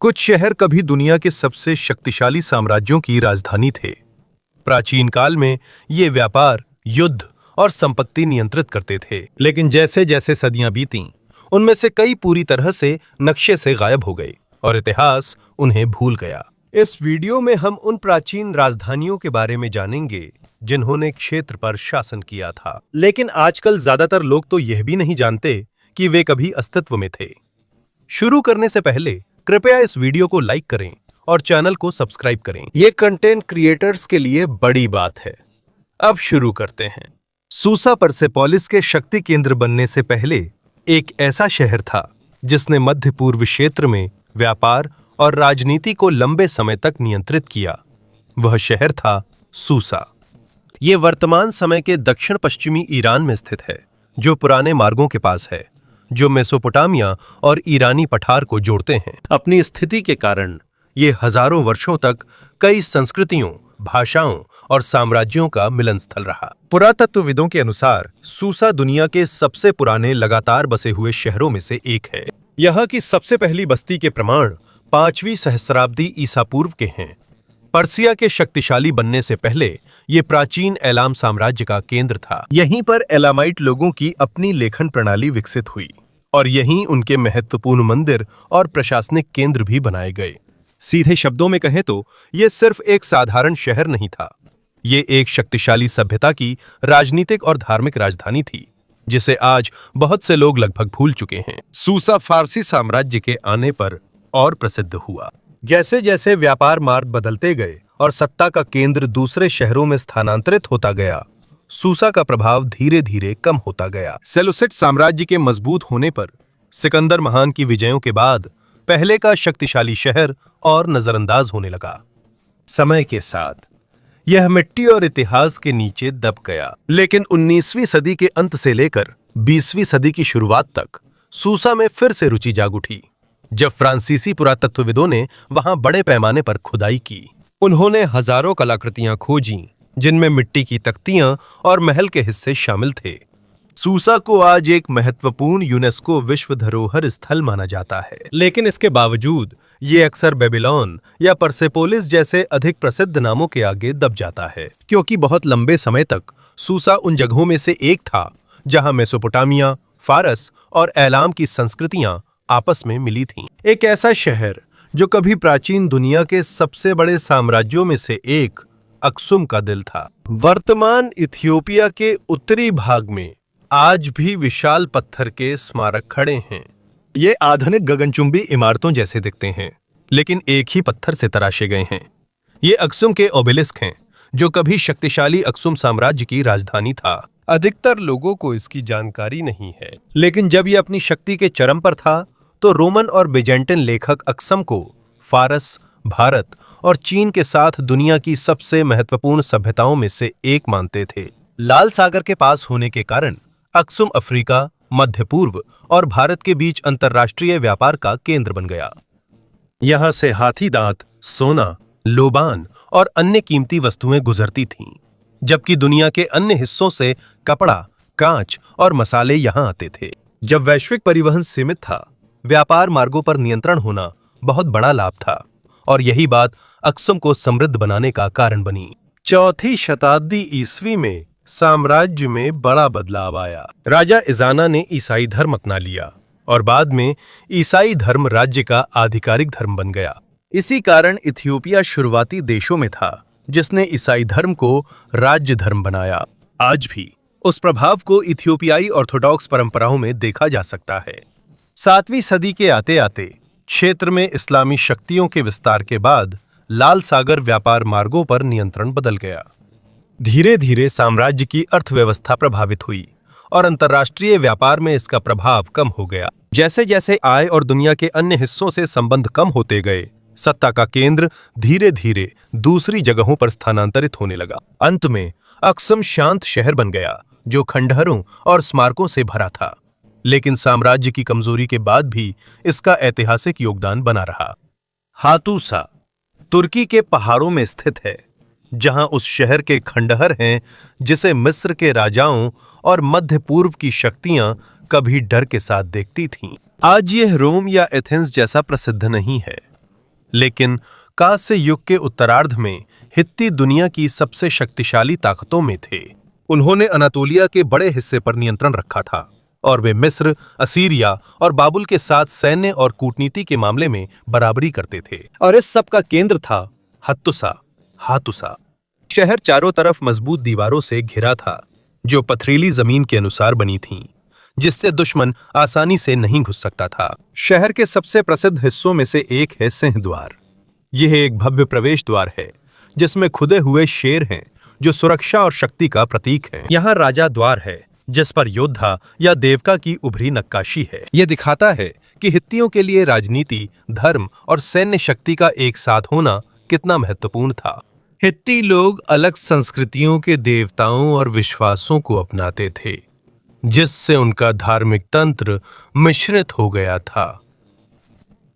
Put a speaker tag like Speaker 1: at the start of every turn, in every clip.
Speaker 1: कुछ शहर कभी दुनिया के सबसे शक्तिशाली साम्राज्यों की राजधानी थे। प्राचीन काल में ये व्यापार, युद्ध और संपत्ति नियंत्रित करते थे। लेकिन जैसे जैसे सदियां बीतीं, उनमें से कई पूरी तरह से नक्शे से गायब हो गए और इतिहास उन्हें भूल गया। इस वीडियो में हम उन प्राचीन राजधानियों के बारे में जानेंगे जिन्होंने क्षेत्र पर शासन किया था, लेकिन आजकल ज्यादातर लोग तो यह भी नहीं जानते कि वे कभी अस्तित्व में थे। शुरू करने से पहले कृपया इस वीडियो को लाइक करें और चैनल को सब्सक्राइब करें। ये कंटेंट क्रिएटर्स के लिए बड़ी बात है। अब शुरू करते हैं। सूसा परसेपोलिस के शक्ति केंद्र बनने से पहले एक ऐसा शहर था जिसने मध्य पूर्व क्षेत्र में व्यापार और राजनीति को लंबे समय तक नियंत्रित किया। वह शहर था सूसा। ये वर्तमान समय के दक्षिण पश्चिमी ईरान में स्थित है, जो पुराने मार्गों के पास है, जो मेसोपोटामिया और ईरानी पठार को जोड़ते हैं। अपनी स्थिति के कारण ये हजारों वर्षों तक कई संस्कृतियों, भाषाओं और साम्राज्यों का मिलन स्थल रहा। पुरातत्वविदों के अनुसार सूसा दुनिया के सबसे पुराने लगातार बसे हुए शहरों में से एक है। यहाँ की सबसे पहली बस्ती के प्रमाण 5वीं सहस्राब्दी ईसा पूर्व के हैं। पर्सिया के शक्तिशाली बनने से पहले ये प्राचीन एलाम साम्राज्य का केंद्र था। यहीं पर एलामाइट लोगों की अपनी लेखन प्रणाली विकसित हुई और यहीं उनके महत्वपूर्ण मंदिर और प्रशासनिक केंद्र भी बनाए गए। सीधे शब्दों में कहें तो ये सिर्फ एक साधारण शहर नहीं था, ये एक शक्तिशाली सभ्यता की राजनीतिक और धार्मिक राजधानी थी, जिसे आज बहुत से लोग लगभग भूल चुके हैं। सूसा फारसी साम्राज्य के आने पर और प्रसिद्ध हुआ। जैसे जैसे व्यापार मार्ग बदलते गए और सत्ता का केंद्र दूसरे शहरों में स्थानांतरित होता गया, सूसा का प्रभाव धीरे धीरे कम होता गया। सेलुसिड साम्राज्य के मजबूत होने पर सिकंदर महान की विजयों के बाद पहले का शक्तिशाली शहर और नजरअंदाज होने लगा। समय के साथ यह मिट्टी और इतिहास के नीचे दब गया, लेकिन 19वीं सदी के अंत से लेकर 20वीं सदी की शुरुआत तक सूसा में फिर से रुचि जाग उठी, जब फ्रांसीसी पुरातत्वविदों ने वहां बड़े पैमाने पर खुदाई की। उन्होंने हजारों कलाकृतियां खोजीं, जिनमें मिट्टी की तख्तियां और महल के हिस्से शामिल थे। सूसा को आज एक महत्वपूर्ण यूनेस्को विश्व धरोहर स्थल माना जाता है, लेकिन इसके बावजूद ये अक्सर बेबीलोन या परसेपोलिस जैसे अधिक प्रसिद्ध नामों के आगे दब जाता है, क्योंकि बहुत लंबे समय तक सूसा उन जगहों में से एक था जहां मेसोपोटामिया, फारस और एलाम की संस्कृतियां आपस में मिली थीं। एक ऐसा शहर जो कभी प्राचीन दुनिया के सबसे बड़े साम्राज्यों में से एक अक्सुम का दिल था। वर्तमान इथियोपिया के उत्तरी भाग में आज भी विशाल पत्थर के स्मारक खड़े हैं। ये आधुनिक गगनचुंबी इमारतों जैसे दिखते हैं, लेकिन एक ही पत्थर से तराशे गए हैं। ये अक्सुम के ओबेलिस्क हैं, जो कभी शक्तिशाली अक्सुम साम्राज्य की राजधानी था। अधिकतर लोगों को इसकी जानकारी नहीं है, लेकिन जब ये अपनी शक्ति के चरम पर था, तो रोमन और बिजेंटिन लेखक अक्सम को फारस, भारत और चीन के साथ दुनिया की सबसे महत्वपूर्ण सभ्यताओं में से एक मानते थे। लाल सागर के पास होने के कारण अक्सुम अफ्रीका, मध्य पूर्व और भारत के बीच अंतर्राष्ट्रीय व्यापार का केंद्र बन गया। यहां से हाथी दांत, सोना, लोबान और अन्य कीमती वस्तुएं गुजरती थीं, जबकि दुनिया के अन्य हिस्सों से कपड़ा, कांच और मसाले यहां आते थे। जब वैश्विक परिवहन सीमित था, व्यापार मार्गों पर नियंत्रण होना बहुत बड़ा लाभ था, और यही बात अक्सुम को समृद्ध बनाने का कारण बनी। 4वीं शताब्दी ईस्वी में साम्राज्य में बड़ा बदलाव आया। राजा इजाना ने ईसाई धर्म अपना लिया और बाद में ईसाई धर्म राज्य का आधिकारिक धर्म बन गया। इसी कारण इथियोपिया शुरुआती देशों में था जिसने ईसाई धर्म को राज्य धर्म बनाया। आज भी उस प्रभाव को इथियोपियाई ऑर्थोडॉक्स परंपराओं में देखा जा सकता है। 7वीं सदी के आते आते क्षेत्र में इस्लामी शक्तियों के विस्तार के बाद लाल सागर व्यापार मार्गों पर नियंत्रण बदल गया। धीरे धीरे साम्राज्य की अर्थव्यवस्था प्रभावित हुई और अंतर्राष्ट्रीय व्यापार में इसका प्रभाव कम हो गया। जैसे जैसे आय और दुनिया के अन्य हिस्सों से संबंध कम होते गए, सत्ता का केंद्र धीरे धीरे दूसरी जगहों पर स्थानांतरित होने लगा। अंत में अक्सुम शांत शहर बन गया, जो खंडहरों और स्मारकों से भरा था, लेकिन साम्राज्य की कमजोरी के बाद भी इसका ऐतिहासिक योगदान बना रहा। हातूसा तुर्की के पहाड़ों में स्थित है, जहां उस शहर के खंडहर हैं जिसे मिस्र के राजाओं और मध्य पूर्व की शक्तियां कभी डर के साथ देखती थीं। आज यह रोम या एथेंस जैसा प्रसिद्ध नहीं है, लेकिन कांस्य युग के उत्तरार्ध में हित्ती दुनिया की सबसे शक्तिशाली ताकतों में थे। उन्होंने अनातोलिया के बड़े हिस्से पर नियंत्रण रखा था और वे मिस्र, असीरिया और बाबुल के साथ सैन्य और कूटनीति के मामले में बराबरी करते थे। और इस सब का केंद्र था हत्तुसा, हातुसा। शहर चारों तरफ मजबूत दीवारों से घिरा था, जो पथरीली जमीन के अनुसार बनी थीं, जिससे दुश्मन आसानी से नहीं घुस सकता था। शहर के सबसे प्रसिद्ध हिस्सों में से एक है सिंह द्वार। यह एक भव्य प्रवेश द्वार है, जिसमें खुदे हुए शेर हैं, जो सुरक्षा और शक्ति का प्रतीक हैं। यहाँ राजा द्वार है, जिस पर योद्धा या देवका की उभरी नक्काशी है। यह दिखाता है कि हित्तियों के लिए राजनीति, धर्म और सैन्य शक्ति का एक साथ होना कितना महत्वपूर्ण था। हित्ती लोग अलग संस्कृतियों के देवताओं और विश्वासों को अपनाते थे, जिससे उनका धार्मिक तंत्र मिश्रित हो गया था।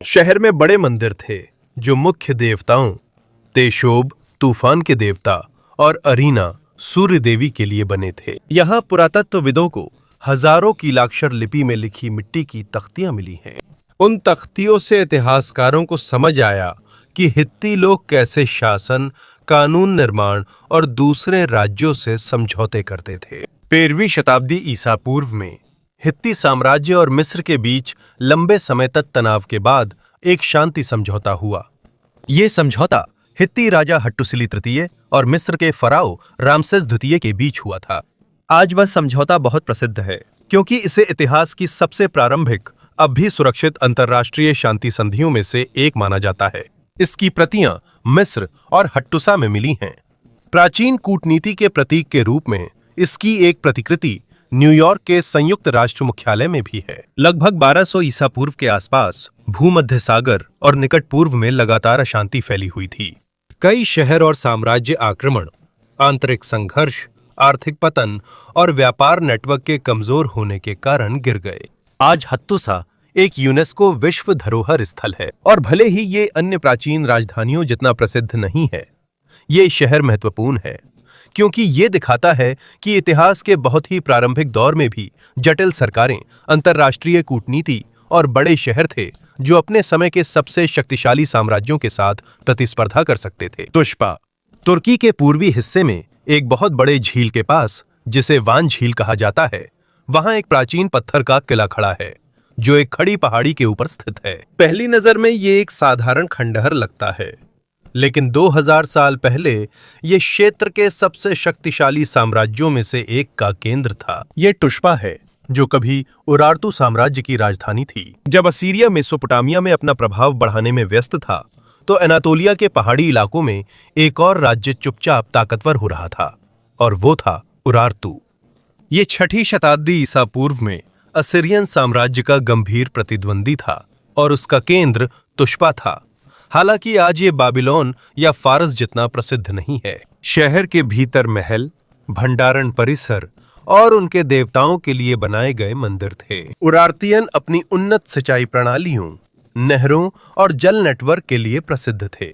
Speaker 1: शहर में बड़े मंदिर थे, जो मुख्य देवताओं तेशोब, तूफान के देवता, और अरीना, सूर्य देवी के लिए बने थे। यहाँ पुरातत्वविदों को हजारों कीलाक्षर लिपि में लिखी मिट्टी की तख्तियां मिली हैं। उन तख्तियों से इतिहासकारों को समझ आया कि हित्ती लोग कैसे शासन, कानून निर्माण और दूसरे राज्यों से समझौते करते थे। 13वीं शताब्दी ईसा पूर्व में हित्ती साम्राज्य और मिस्र के बीच लंबे समय तक तनाव के बाद एक शांति समझौता हुआ। ये समझौता हित्ती राजा हट्टुसिली तृतीय और मिस्र के फराओ रामसेस द्वितीय के बीच हुआ था। आज वह समझौता बहुत प्रसिद्ध है, क्योंकि इसे इतिहास की सबसे प्रारंभिक, अब भी सुरक्षित अंतर्राष्ट्रीय शांति संधियों में से एक माना जाता है। इसकी प्रतियां मिस्र और हट्टुसा में मिली हैं। प्राचीन कूटनीति के प्रतीक के रूप में इसकी एक प्रतिकृति न्यूयॉर्क के संयुक्त राष्ट्र मुख्यालय में भी है। लगभग 1200 ईसा पूर्व के आसपास भूमध्य सागर और निकट पूर्व में लगातार अशांति फैली हुई थी। कई शहर और साम्राज्य आक्रमण, आंतरिक संघर्ष, आर्थिक पतन और व्यापार नेटवर्क के कमजोर होने के कारण गिर गए। आज हत्तुसा एक यूनेस्को विश्व धरोहर स्थल है, और भले ही ये अन्य प्राचीन राजधानियों जितना प्रसिद्ध नहीं है, ये शहर महत्वपूर्ण है, क्योंकि ये दिखाता है कि इतिहास के बहुत ही प्रारंभिक दौर में भी जटिल सरकारें, अंतर्राष्ट्रीय कूटनीति और बड़े शहर थे, जो अपने समय के सबसे शक्तिशाली साम्राज्यों के साथ प्रतिस्पर्धा कर सकते थे। तुष्पा तुर्की के पूर्वी हिस्से में एक बहुत बड़े झील के पास, जिसे वान झील कहा जाता है, वहां एक प्राचीन पत्थर का किला खड़ा है, जो एक खड़ी पहाड़ी के ऊपर स्थित है। पहली नजर में ये एक साधारण खंडहर लगता है, लेकिन 2000 साल पहले ये क्षेत्र के सबसे शक्तिशाली साम्राज्यों में से एक का केंद्र था। ये टुष्पा है, जो कभी उरार्तु साम्राज्य की राजधानी थी। जब असीरिया मेसोपोटामिया में अपना प्रभाव बढ़ाने में व्यस्त था, तो एनातोलिया के पहाड़ी इलाकों में एक और राज्य चुपचाप ताकतवर हो रहा था, और वो था उरार्तु। ये 6ठी शताब्दी ईसा पूर्व में असीरियन साम्राज्य का गंभीर प्रतिद्वंदी था, और उसका केंद्र तुष्पा था। हालांकि आज ये बाबिलोन या फारस जितना प्रसिद्ध नहीं है। शहर के भीतर महल, भंडारण परिसर और उनके देवताओं के लिए बनाए गए मंदिर थे। उरार्तियन अपनी उन्नत सिंचाई प्रणालियों, नहरों और जल नेटवर्क के लिए प्रसिद्ध थे,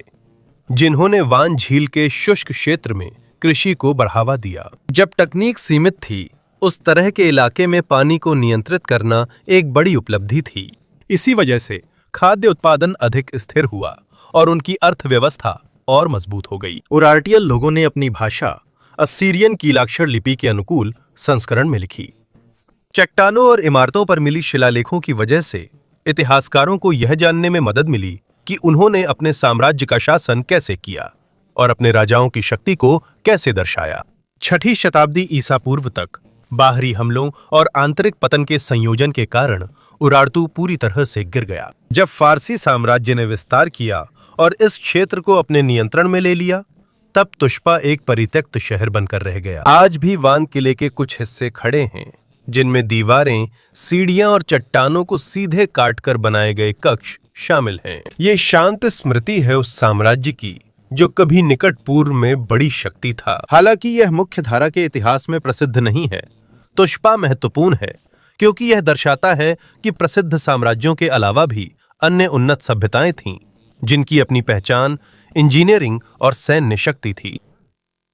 Speaker 1: जिन्होंने वान झील के शुष्क क्षेत्र में कृषि को बढ़ावा दिया। जब तकनीक सीमित थी, उस तरह के इलाके में पानी को नियंत्रित करना एक बड़ी उपलब्धि थी। इसी वजह से खाद्य उत्पादन अधिक स्थिर हुआ और उनकी अर्थव्यवस्था और मजबूत हो गई। उरार्टियन लोगों ने अपनी भाषा असीरियन कीलाक्षर लिपि के अनुकूल संस्करण में लिखी। चट्टानों और इमारतों पर मिली शिलालेखों की वजह से इतिहासकारों को यह जानने में मदद मिली कि उन्होंने अपने साम्राज्य का शासन कैसे किया और अपने राजाओं की शक्ति को कैसे दर्शाया। 6ठी शताब्दी ईसा पूर्व तक बाहरी हमलों और आंतरिक पतन के संयोजन के कारण उरार्तु पूरी तरह से गिर गया। जब फारसी साम्राज्य ने विस्तार किया और इस क्षेत्र को अपने नियंत्रण में ले लिया, तब तुष्पा एक परित्यक्त शहर बनकर रह गया। आज भी वान किले के कुछ हिस्से खड़े हैं, जिनमें दीवारें, सीढ़ियां और चट्टानों को सीधे काटकर बनाए गए कक्ष शामिल हैं। ये शांत स्मृति है उस साम्राज्य की जो कभी निकट पूर्व में बड़ी शक्ति था। हालांकि यह मुख्य धारा के इतिहास में प्रसिद्ध नहीं है, तुष्पा महत्वपूर्ण है क्योंकि यह दर्शाता है कि प्रसिद्ध साम्राज्यों के अलावा भी अन्य उन्नत सभ्यताएं थीं, जिनकी अपनी पहचान, इंजीनियरिंग और सैन्य शक्ति थी।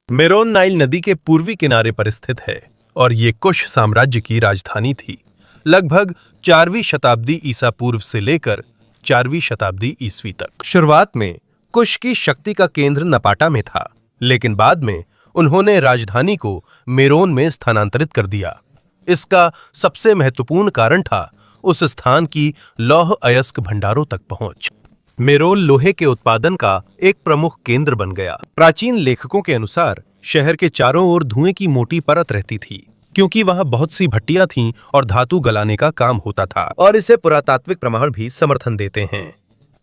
Speaker 1: मेरोन नाइल नदी के पूर्वी किनारे पर स्थित है और ये कुश साम्राज्य की राजधानी थी। लगभग 4वीं शताब्दी ईसा पूर्व से लेकर 4वीं शताब्दी ईस्वी तक। शुरुआत में कुश की शक्ति का केंद्र नपाटा में था, लेकिन बाद में उन्होंने राजधानी को मेरोन में स्थानांतरित कर दिया। इसका सबसे महत्वपूर्ण कारण था उस स्थान की लौह अयस्क भंडारों तक पहुंच। मेरोन लोहे के उत्पादन का एक प्रमुख केंद्र बन गया। प्राचीन लेखकों के अनुसार शहर के चारों ओर धुएं की मोटी परत रहती थी, क्योंकि वहां बहुत सी भट्टियां थीं और धातु गलाने का काम होता था। और इसे पुरातात्विक प्रमाण भी समर्थन देते हैं,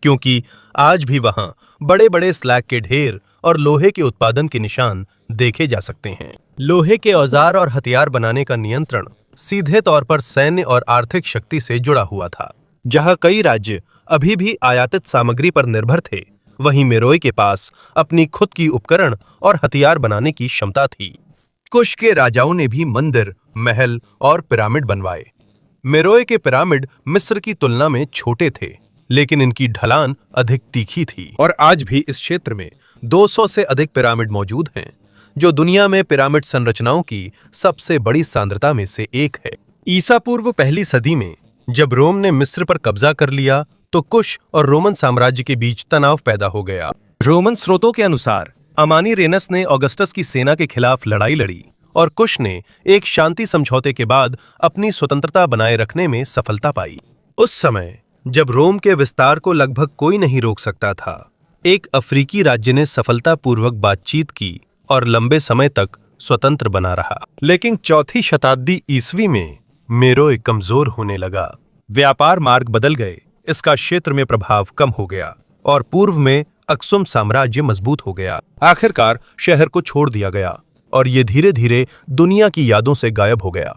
Speaker 1: क्योंकि आज भी वहां बड़े बड़े स्लैग के ढेर और लोहे के उत्पादन के निशान देखे जा सकते हैं। लोहे के औजार और हथियार बनाने का नियंत्रण सीधे तौर पर सैन्य और आर्थिक शक्ति से जुड़ा हुआ था। जहां कई राज्य अभी भी आयातित सामग्री पर निर्भर थे, वहीं मेरोय के पास अपनी खुद की उपकरण और हथियार बनाने की क्षमता थी। कुश के राजाओं ने भी मंदिर, महल और पिरामिड बनवाए। मेरोय के पिरामिड मिस्र की तुलना में छोटे थे, लेकिन इनकी ढलान अधिक तीखी थी। और आज भी इस क्षेत्र में 200 से अधिक पिरामिड मौजूद हैं, जो दुनिया में पिरामिड संरचनाओं की सबसे बड़ी सांद्रता में से एक है। ईसा पूर्व पहली सदी में जब रोम ने मिस्र पर कब्जा कर लिया, तो कुश और रोमन साम्राज्य के बीच तनाव पैदा हो गया। रोमन स्रोतों के अनुसार अमानी रेनस ने ऑगस्टस की सेना के खिलाफ लड़ाई लड़ी और कुश ने एक शांति समझौते के बाद अपनी स्वतंत्रता बनाए रखने में सफलता पाई। उस समय जब रोम के विस्तार को लगभग कोई नहीं रोक सकता था, एक अफ्रीकी राज्य ने सफलतापूर्वक बातचीत की और लंबे समय तक स्वतंत्र बना रहा। लेकिन 4वीं शताब्दी ईस्वी में मेरोय कमजोर होने लगा। व्यापार मार्ग बदल गए, इसका क्षेत्र में प्रभाव कम हो गया और पूर्व में अक्सुम साम्राज्य मजबूत हो गया। आखिरकार शहर को छोड़ दिया गया और ये धीरे धीरे दुनिया की यादों से गायब हो गया।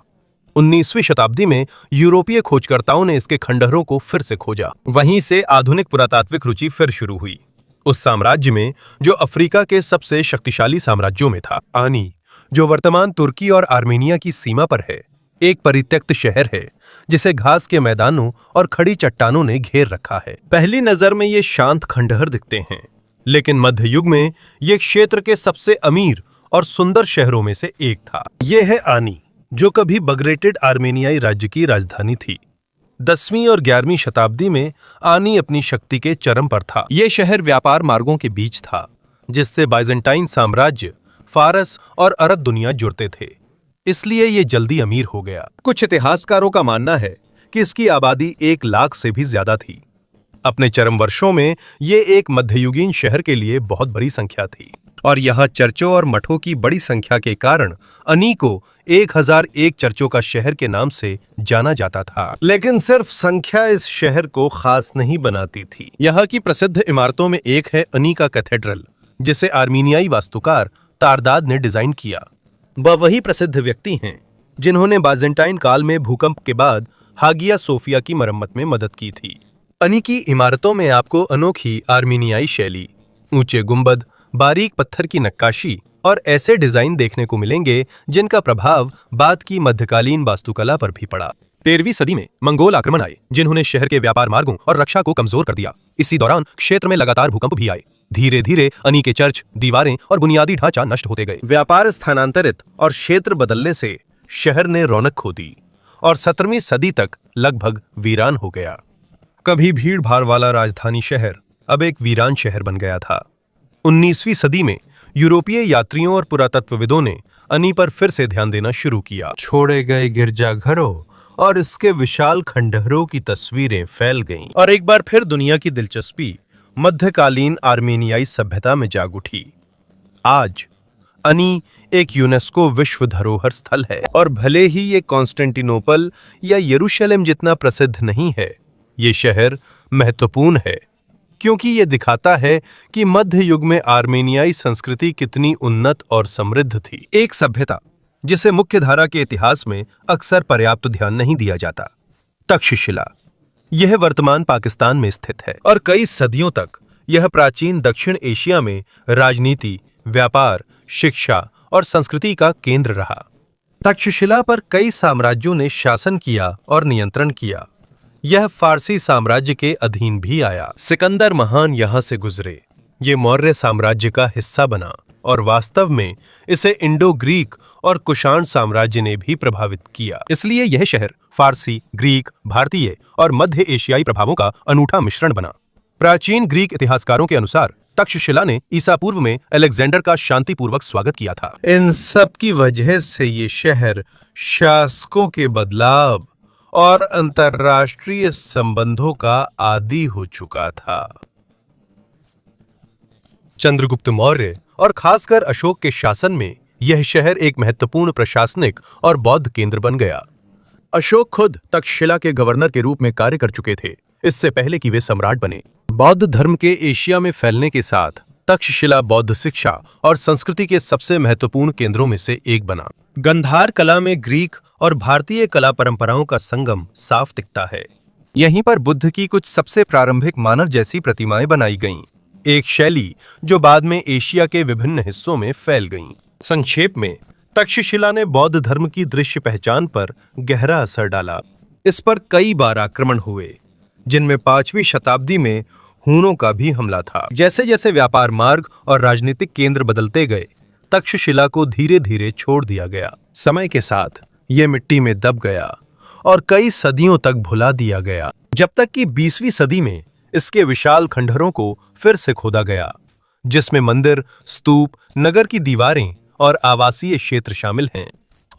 Speaker 1: 19वीं शताब्दी में यूरोपीय खोजकर्ताओं ने इसके खंडहरों को फिर से खोजा। वहीं से आधुनिक पुरातात्विक रुचि फिर शुरू हुई। उस साम्राज्य में जो अफ्रीका के सबसे शक्तिशाली साम्राज्यों में था। आनी, जो वर्तमान तुर्की और आर्मेनिया की सीमा पर है, एक परित्यक्त शहर है जिसे घास के मैदानों और खड़ी चट्टानों ने घेर रखा है। पहली नजर में ये शांत खंडहर दिखते हैं, लेकिन मध्य युग में ये क्षेत्र के सबसे अमीर और सुंदर शहरों में से एक था। यह है आनी, जो कभी बगरेटेड आर्मेनियाई राज्य की राजधानी थी। 10वीं और 11वीं शताब्दी में आनी अपनी शक्ति के चरम पर था। यह शहर व्यापार मार्गों के बीच था, जिससे बाइजेंटाइन साम्राज्य, फारस और अरब दुनिया जुड़ते थे, इसलिए ये जल्दी अमीर हो गया। कुछ इतिहासकारों का मानना है कि इसकी आबादी 1 लाख से भी ज्यादा थी। अपने चरम वर्षों में ये एक मध्ययुगीन शहर के लिए बहुत बड़ी संख्या थी, और यहाँ चर्चों और मठों की बड़ी संख्या के कारण अनी को 1001 चर्चों का शहर के नाम से जाना जाता था। लेकिन सिर्फ संख्या इस शहर को खास नहीं बनाती थी। यहाँ की प्रसिद्ध इमारतों में एक है अनी का कैथेड्रल, जिसे आर्मीनियाई वास्तुकार तारदाद ने डिजाइन किया। वह वही प्रसिद्ध व्यक्ति हैं जिन्होंने बाइजेंटाइन काल में भूकंप के बाद हागिया सोफिया की मरम्मत में मदद की थी। अनी की इमारतों में आपको अनोखी आर्मीनियाई शैली, ऊंचे गुंबद, बारीक पत्थर की नक्काशी और ऐसे डिजाइन देखने को मिलेंगे जिनका प्रभाव बाद की मध्यकालीन वास्तुकला पर भी पड़ा। 13वीं सदी में मंगोल आक्रमण आए, जिन्होंने शहर के व्यापार मार्गों और रक्षा को कमजोर कर दिया। इसी दौरान क्षेत्र में लगातार भूकंप भी आए। धीरे धीरे अनी के चर्च, दीवारें और बुनियादी ढांचा नष्ट होते गए। व्यापार स्थानांतरित और क्षेत्र बदलने से शहर ने रौनक खो दी और 17वीं सदी तक लगभग वीरान हो गया। कभी भीड़ भाड़ वाला राजधानी शहर अब एक वीरान शहर बन गया था। 19वीं सदी में यूरोपीय यात्रियों और पुरातत्वविदों ने अनी पर फिर से ध्यान देना शुरू किया। छोड़े गए गिरजाघरों और इसके विशाल खंडहरों की तस्वीरें फैल गईं, और एक बार फिर दुनिया की दिलचस्पी मध्यकालीन आर्मेनियाई सभ्यता में जाग उठी। आज अनी एक यूनेस्को विश्व धरोहर स्थल है, और भले ही ये कॉन्स्टेंटिनोपल या यरूशलेम जितना प्रसिद्ध नहीं है, ये शहर महत्वपूर्ण है क्योंकि ये दिखाता है कि मध्य युग में आर्मेनियाई संस्कृति कितनी उन्नत और समृद्ध थी। एक सभ्यता जिसे मुख्यधारा के इतिहास में अक्सर पर्याप्त ध्यान नहीं दिया जाता। तक्षशिला, यह वर्तमान पाकिस्तान में स्थित है और कई सदियों तक यह प्राचीन दक्षिण एशिया में राजनीति, व्यापार, शिक्षा और संस्कृति का केंद्र रहा। तक्षशिला पर कई साम्राज्यों ने शासन किया और नियंत्रण किया। यह फारसी साम्राज्य के अधीन भी आया। सिकंदर महान यहाँ से गुजरे, ये मौर्य साम्राज्य का हिस्सा बना और वास्तव में इसे इंडो ग्रीक और कुषाण साम्राज्य ने भी प्रभावित किया। इसलिए यह शहर फारसी, ग्रीक, भारतीय और मध्य एशियाई प्रभावों का अनूठा मिश्रण बना। प्राचीन ग्रीक इतिहासकारों के अनुसार तक्षशिला ने ईसा पूर्व में अलेक्जेंडर का शांतिपूर्वक स्वागत किया था। इन सब की वजह से ये शहर शासकों के बदलाव और अंतर्राष्ट्रीय संबंधों का आदी हो चुका था। चंद्रगुप्त मौर्य और खासकर अशोक के शासन में यह शहर एक महत्वपूर्ण प्रशासनिक और बौद्ध केंद्र बन गया। अशोक खुद तक्षशिला के गवर्नर के रूप में कार्य कर चुके थे, इससे पहले कि वे सम्राट बने। बौद्ध धर्म के एशिया में फैलने के साथ तक्षशिला बौद्ध शिक्षा और संस्कृति के सबसे महत्वपूर्ण केंद्रों में से एक बना। गंधार कला में ग्रीक और भारतीय कला परंपराओं का संगम साफ दिखता है। यहीं पर बुद्ध की कुछ सबसे प्रारंभिक मानव जैसी प्रतिमाएं बनाई गईं, एक शैली जो बाद में एशिया के विभिन्न हिस्सों में फैल गईं। संक्षेप में, तक्षशिला ने बौद्ध धर्म की दृश्य पहचान पर गहरा असर डाला। इस पर कई बार आक्रमण हुए, जिनमें 5वीं शताब्दी में हूनों का भी हमला था। जैसे जैसे व्यापार मार्ग और राजनीतिक केंद्र बदलते गए, तक्षशिला को धीरे धीरे छोड़ दिया गया। समय के साथ ये मिट्टी में दब गया और कई सदियों तक भुला दिया गया, जब तक कि 20वीं सदी में इसके विशाल खंडहरों को फिर से खोदा गया, जिसमें मंदिर, स्तूप, नगर की दीवारें और आवासीय क्षेत्र शामिल हैं।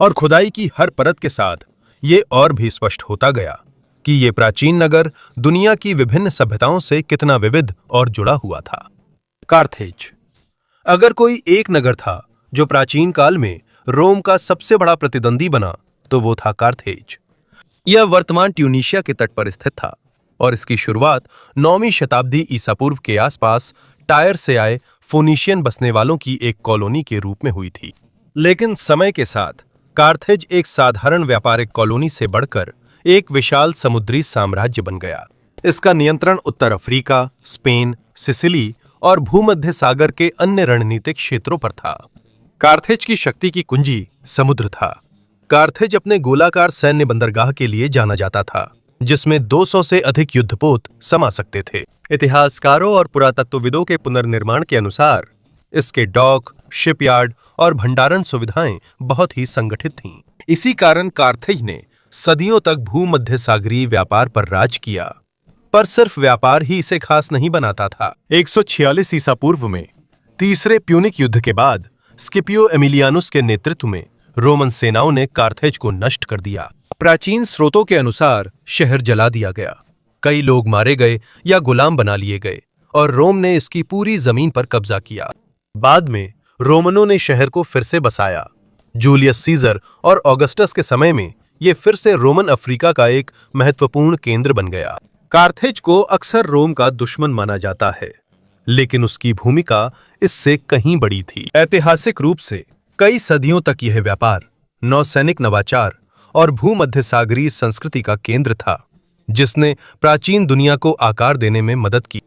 Speaker 1: और खुदाई की हर परत के साथ ये और भी स्पष्ट होता गया कि ये प्राचीन नगर दुनिया की विभिन्न सभ्यताओं से कितना विविध और जुड़ा हुआ था। कार्थेज, अगर कोई एक नगर था जो प्राचीन काल में रोम का सबसे बड़ा प्रतिद्वंदी बना, तो वो था कार्थेज। यह वर्तमान ट्यूनीशिया के तट पर स्थित था और इसकी शुरुआत 9वीं शताब्दी ईसा पूर्व के आसपास टायर से आए फोनीशियन बसने वालों की एक कॉलोनी के रूप में हुई थी। लेकिन समय के साथ कार्थेज एक साधारण व्यापारिक कॉलोनी से बढ़कर एक विशाल समुद्री साम्राज्य बन गया। इसका नियंत्रण उत्तर अफ्रीका, स्पेन, सिसिली और भूमध्य सागर के अन्य रणनीतिक क्षेत्रों पर था। कार्थेज की शक्ति की कुंजी समुद्र था। कार्थेज अपने गोलाकार सैन्य बंदरगाह के लिए जाना जाता था, जिसमें 200 से अधिक युद्धपोत समा सकते थे। इतिहासकारों और पुरातत्वविदों के पुनर्निर्माण के अनुसार इसके डॉक, शिपयार्ड और भंडारण सुविधाएं बहुत ही संगठित थीं। इसी कारण कार्थेज ने सदियों तक भूमध्य सागरीय व्यापार पर राज किया। पर सिर्फ व्यापार ही इसे खास नहीं बनाता था। 146 ईसा पूर्व में तीसरे प्यूनिक युद्ध के बाद स्किपियो एमिलियानुस के नेतृत्व में रोमन सेनाओं ने कार्थेज को नष्ट कर दिया। प्राचीन स्रोतों के अनुसार शहर जला दिया गया, कई लोग मारे गए या गुलाम बना लिए गए और रोम ने इसकी पूरी जमीन पर कब्जा किया। बाद में रोमनों ने शहर को फिर से बसाया। जूलियस सीजर और ऑगस्टस के समय में यह फिर से रोमन अफ्रीका का एक महत्वपूर्ण केंद्र बन गया। कार्थेज को अक्सर रोम का दुश्मन माना जाता है, लेकिन उसकी भूमिका इससे कहीं बड़ी थी। ऐतिहासिक रूप से कई सदियों तक यह व्यापार, नौसैनिक नवाचार और भूमध्य सागरीय संस्कृति का केंद्र था, जिसने प्राचीन दुनिया को आकार देने में मदद की।